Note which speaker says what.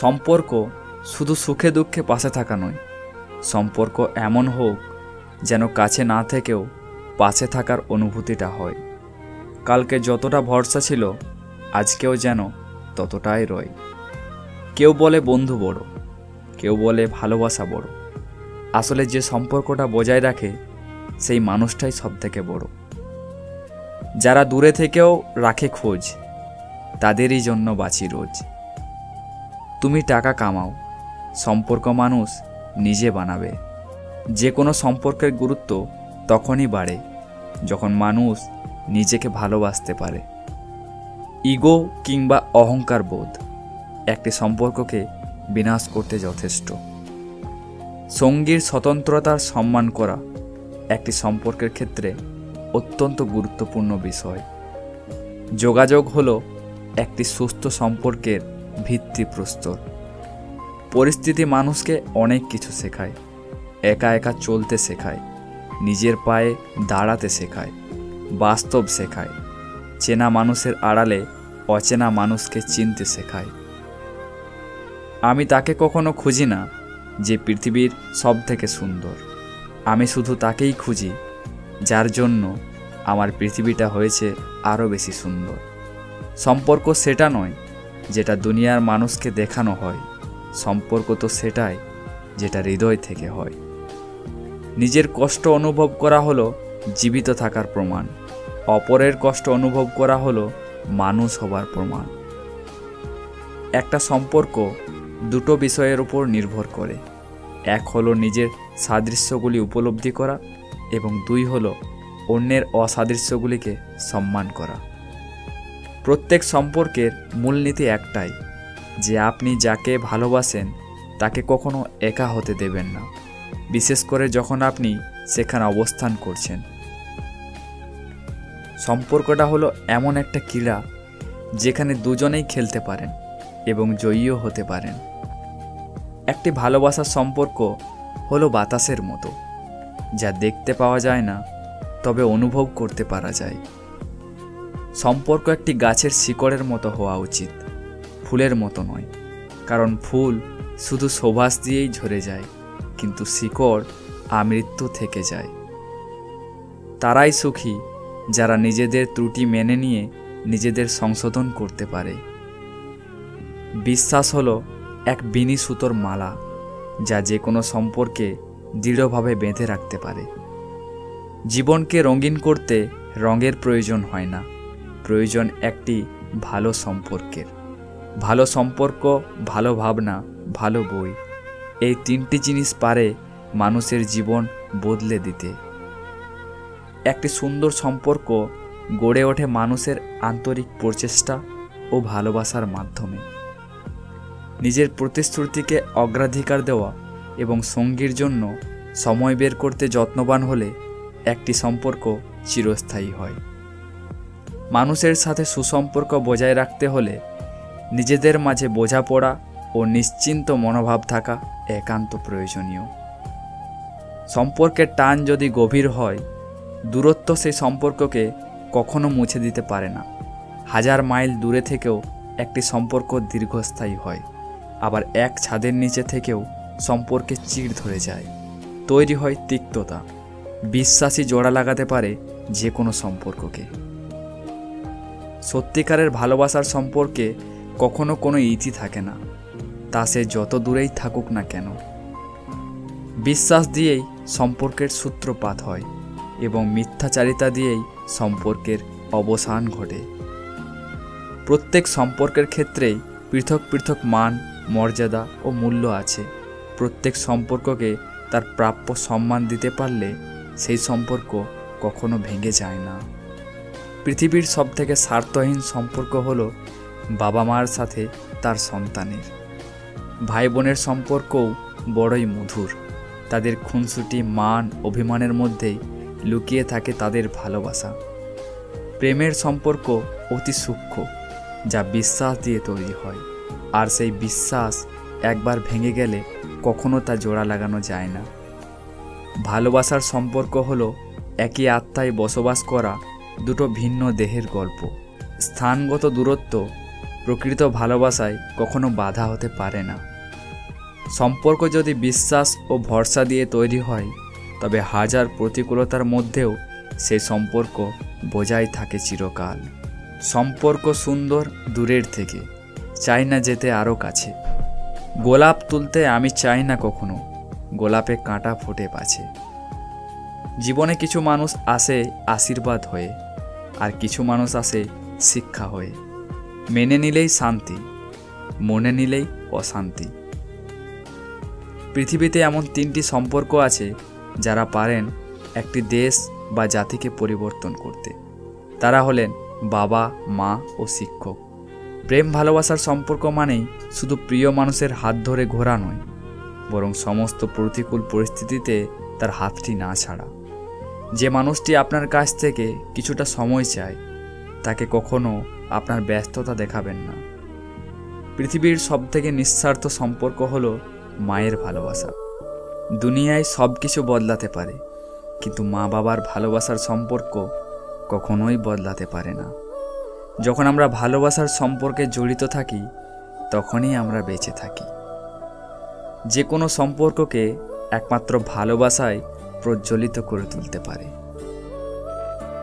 Speaker 1: সম্পর্ক শুধু সুখে দুঃখে পাশে থাকা নয়, সম্পর্ক এমন হোক যেন কাছে না থেকেও পাশে থাকার অনুভূতিটা হয়। কালকে যতটা ভরসা ছিল আজকেও যেন ততটাই রয়। কেউ বলে বন্ধু বড়, কেউ বলে ভালোবাসা বড়। আসলে যে সম্পর্কটা বজায় রাখে সেই মানুষটাই সবথেকে বড়। যারা দূরে থেকেও রাখে খোঁজ, তাদেরই জন্য বাঁচি রোজ। তুমি টাকা কামাও, সম্পর্ক মানুষ নিজে বানাবে। যে কোনো সম্পর্কের গুরুত্ব তখনই বাড়ে যখন মানুষ নিজেকে ভালোবাসতে পারে। ইগো কিংবা অহংকার বোধ একটি সম্পর্ককে বিনাশ করতে যথেষ্ট। সঙ্গীর স্বতন্ত্রতার সম্মান করা একটি সম্পর্কের ক্ষেত্রে অত্যন্ত গুরুত্বপূর্ণ বিষয়। যোগাযোগ হলো একটি সুস্থ সম্পর্কের ভিত্তিপ্রস্তর। পরিস্থিতি মানুষকে অনেক কিছু শেখায়। একা একা চলতে শেখায়, নিজের পায়ে দাঁড়াতে শেখায়, বাস্তব শেখায়। চেনা মানুষের আড়ালে অচেনা মানুষকে চিনতে শেখায়। আমি তাকে কখনো খুঁজি না যে পৃথিবীর সব থেকে সুন্দর। আমি শুধু তাকেই খুঁজি যার জন্য আমার পৃথিবীটা হয়েছে আরও বেশি সুন্দর। সম্পর্ক সেটা নয় যেটা দুনিয়ার মানুষকে দেখানো হয়, সম্পর্ক তো সেটাই যেটা হৃদয় থেকে হয়। নিজের কষ্ট অনুভব করা হলো জীবিত থাকার প্রমাণ, অপরের কষ্ট অনুভব করা হলো মানুষ হবার প্রমাণ। একটা সম্পর্ক দুটো বিষয়ের উপর নির্ভর করে। এক হলো নিজের সাদৃশ্যগুলি উপলব্ধি করা এবং দুই হলো অন্যের অসাদৃশ্যগুলিকে সম্মান করা। প্রত্যেক সম্পর্কের মূলনীতি একটাই, যে আপনি যাকে ভালোবাসেন তাকে কখনো একা হতে দেবেন না, বিশেষ করে যখন আপনি সেখানে অবস্থান করছেন। সম্পর্কটা হলো এমন একটা ক্রীড়া যেখানে দুজনেই খেলতে পারেন এবং জয়ীও হতে পারেন। একটি ভালোবাসার সম্পর্ক হলো বাতাসের মতো, যা দেখতে পাওয়া যায় না তবে অনুভব করতে পারা যায়। সম্পর্ক একটি গাছের শিকড়ের মতো হওয়া উচিত, ফুলের মতো নয়। কারণ ফুল শুধু সুবাস দিয়েই ঝরে যায়, কিন্তু শিকড় আমৃত্যু থেকে যায়। তারাই সুখী যারা নিজেদের ত্রুটি মেনে নিয়ে নিজেদের সংশোধন করতে পারে। বিশ্বাস হলো এক বিনি সুতোর মালা, যা যে কোনো সম্পর্কে দৃঢ়ভাবে বেঁধে রাখতে পারে। জীবনকে রঙিন করতে রঙের প্রয়োজন হয় না, প্রয়োজন একটি ভালো সম্পর্কের। ভালো সম্পর্ক, ভালো ভাবনা, ভালো বই, এই তিনটি জিনিস পারে মানুষের জীবন বদলে দিতে। একটি সুন্দর সম্পর্ক গড়ে ওঠে মানুষের আন্তরিক প্রচেষ্টা ও ভালোবাসার মাধ্যমে। নিজের প্রতিশ্রুতিকে অগ্রাধিকার দেওয়া এবং সঙ্গীর জন্য সময় বের করতে যত্নবান হলে একটি সম্পর্ক চিরস্থায়ী হয়। মানুষের সাথে সুসম্পর্ক বজায় রাখতে হলে নিজেদের মাঝে বোঝাপড়া ও নিশ্চিন্ত মনোভাব থাকা একান্ত প্রয়োজনীয়। সম্পর্কের টান যদি গভীর হয়, দূরত্ব সেই সম্পর্ককে কখনো মুছে দিতে পারে না। 1000 মাইল দূরে থেকেও একটি সম্পর্ক দীর্ঘস্থায়ী হয়, আবার এক ছাদের নিচে থেকেও সম্পর্কে চিড় ধরে যায়। তৈরি হয় তিক্ততা। বিশ্বাসী জোড়া লাগাতে পারে যে কোনো সম্পর্ককে। সত্যিকারের ভালোবাসার সম্পর্কে কখনো কোনো ইতি থাকে না, তা সে যত দূরেই থাকুক না কেন। বিশ্বাস দিয়েই সম্পর্কের সূত্রপাত হয় এবং মিথ্যাচারিতা দিয়েই সম্পর্কের অবসান ঘটে। প্রত্যেক সম্পর্কের ক্ষেত্রেই পৃথক পৃথক মান, মর্যাদা ও মূল্য আছে। প্রত্যেক সম্পর্ককে তার প্রাপ্য সম্মান দিতে পারলে সেই সম্পর্ক কখনো ভেঙে যায় না। পৃথিবীর সবথেকে স্বার্থহীন সম্পর্ক হলো বাবা মার সাথে তার সন্তানের। ভাই বোনের সম্পর্কও বড়ই মধুর। তাদের খুনসুটি, মান, অভিমানের মধ্যেই লুকিয়ে থাকে তাদের ভালোবাসা। প্রেমের সম্পর্ক অতি সূক্ষ্ম, যা বিশ্বাস দিয়ে তৈরি হয়, আর সেই বিশ্বাস একবার ভেঙে গেলে কখনো তা জোড়া লাগানো যায় না। ভালোবাসার সম্পর্ক হলো একই আত্মায় বসবাস করা দুটো ভিন্ন দেহের গল্প। স্থানগত দূরত্ব প্রকৃত ভালোবাসায় কখনো বাধা হতে পারে না। সম্পর্ক যদি বিশ্বাস ও ভরসা দিয়ে তৈরি হয়, তবে হাজার প্রতিকূলতার মধ্যেও সেই সম্পর্ক বজায় থাকে চিরকাল। সম্পর্ক সুন্দর দূরের থেকে, চাই না যেতে আরও কাছে। গোলাপ তুলতে আমি চাই না কখনো গোলাপে কাঁটা ফোটে পাছে। জীবনে কিছু মানুষ আসে আশীর্বাদ হয়ে, আর কিছু মানুষ আসে শিক্ষা হয়ে। মেনে নিলেই শান্তি, মনে নিলেই অশান্তি। পৃথিবীতে এমন 3টি সম্পর্ক আছে যারা পারেন একটি দেশ বা জাতিকে পরিবর্তন করতে। তারা হলেন বাবা, মা ও শিক্ষক। প্রেম ভালোবাসার সম্পর্ক মানেই শুধু প্রিয় মানুষের হাত ধরে ঘোরা নয়, বরং সমস্ত প্রতিকূল পরিস্থিতিতে তার হাতটি না ছাড়া। যে মানুষটি আপনার কাছ থেকে কিছুটা সময় চায়, তাকে কখনো আপনার ব্যস্ততা দেখাবেন না। পৃথিবীর সবথেকে নিঃস্বার্থ সম্পর্ক হলো মায়ের ভালোবাসা। দুনিয়ায় সব কিছু বদলাতে পারে, কিন্তু মা বাবার ভালোবাসার সম্পর্ক কখনোই বদলাতে পারে না। যখন আমরা ভালোবাসার সম্পর্কে জড়িত থাকি, তখনই আমরা বেঁচে থাকি। যে কোনো সম্পর্ককে একমাত্র ভালোবাসায় প্রজ্বলিত করে তুলতে পারে।